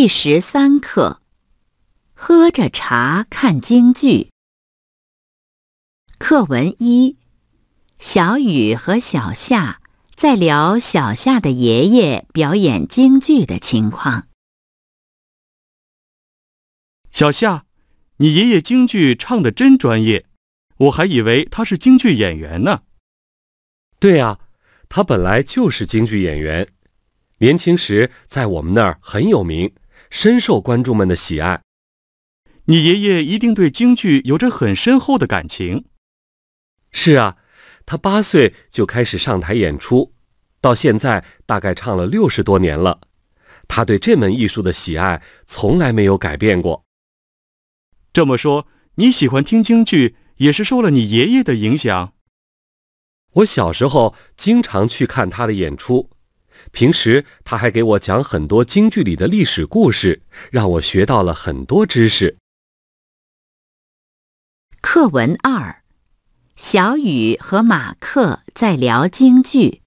第13课，喝着茶看京剧。课文1，小雨和小夏在聊小夏的爷爷表演京剧的情况。小夏，你爷爷京剧唱得真专业，我还以为他是京剧演员呢。对啊，他本来就是京剧演员，年轻时在我们那儿很有名，深受观众们的喜爱。你爷爷一定对京剧有着很深厚的感情。是啊，他8岁就开始上台演出，到现在大概唱了60多年了。他对这门艺术的喜爱从来没有改变过。这么说，你喜欢听京剧也是受了你爷爷的影响？我小时候经常去看他的演出，平时他还给我讲很多京剧里的历史故事，让我学到了很多知识。课文2，小雨和马克在聊京剧。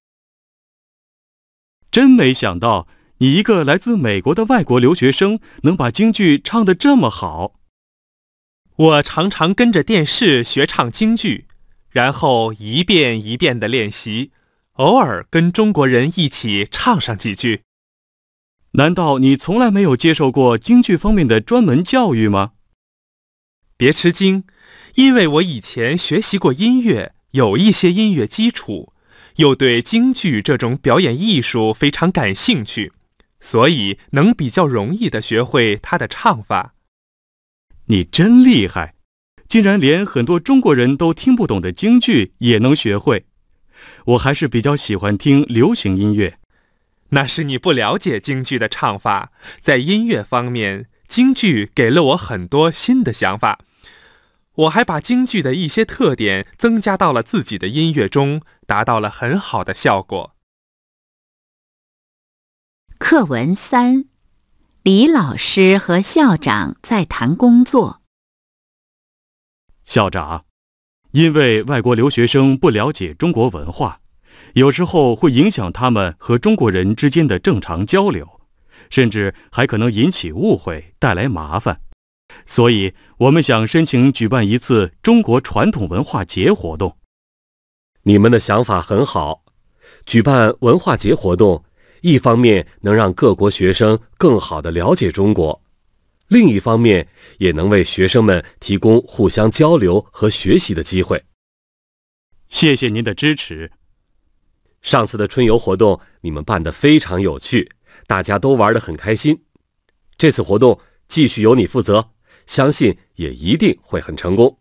真没想到，你一个来自美国的外国留学生能把京剧唱得这么好。我常常跟着电视学唱京剧，然后一遍一遍地练习，偶尔跟中国人一起唱上几句。难道你从来没有接受过京剧方面的专门教育吗？别吃惊，因为我以前学习过音乐，有一些音乐基础，又对京剧这种表演艺术非常感兴趣，所以能比较容易地学会它的唱法。你真厉害，竟然连很多中国人都听不懂的京剧也能学会。我还是比较喜欢听流行音乐。那是你不了解京剧的唱法，在音乐方面，京剧给了我很多新的想法。我还把京剧的一些特点增加到了自己的音乐中，达到了很好的效果。课文3，李老师和校长在谈工作。校长，因为外国留学生不了解中国文化，有时候会影响他们和中国人之间的正常交流，甚至还可能引起误会，带来麻烦。所以我们想申请举办一次中国传统文化节活动。你们的想法很好，举办文化节活动，一方面能让各国学生更好地了解中国，另一方面也能为学生们提供互相交流和学习的机会。谢谢您的支持。上次的春游活动你们办得非常有趣，大家都玩得很开心。这次活动继续由你负责，相信也一定会很成功。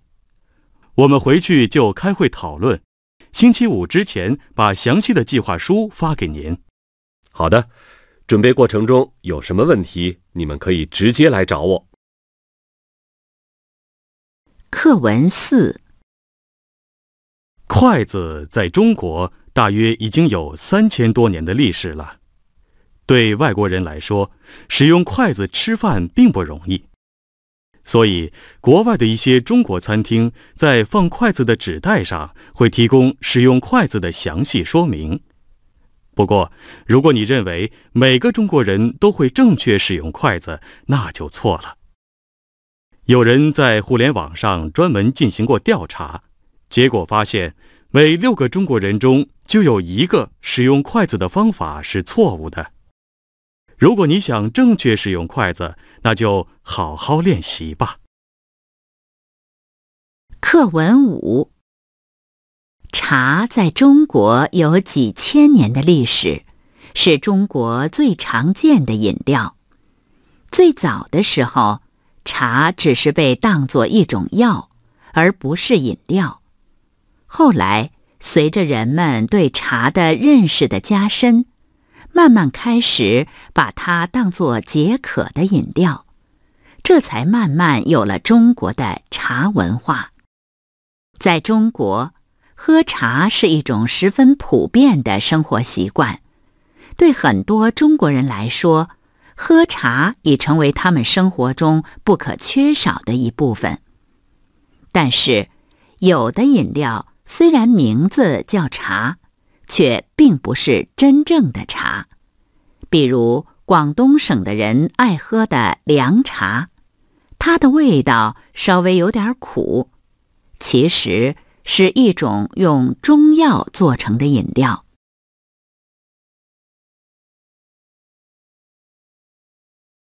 我们回去就开会讨论，星期5之前把详细的计划书发给您。好的，准备过程中有什么问题，你们可以直接来找我。课文4，筷子在中国大约已经有3000多年的历史了。对外国人来说，使用筷子吃饭并不容易，所以国外的一些中国餐厅在放筷子的纸袋上会提供使用筷子的详细说明。不过，如果你认为每个中国人都会正确使用筷子，那就错了。有人在互联网上专门进行过调查，结果发现每6个中国人中就有1个使用筷子的方法是错误的。如果你想正确使用筷子，那就好好练习吧。课文5，茶在中国有几千年的历史，是中国最常见的饮料。最早的时候，茶只是被当作一种药，而不是饮料。后来，随着人们对茶的认识的加深，慢慢开始把它当作解渴的饮料，这才慢慢有了中国的茶文化。在中国，喝茶是一种十分普遍的生活习惯，对很多中国人来说，喝茶已成为他们生活中不可缺少的一部分。但是，有的饮料虽然名字叫茶，却并不是真正的茶。比如广东省的人爱喝的凉茶，它的味道稍微有点苦，其实是一种用中药做成的饮料。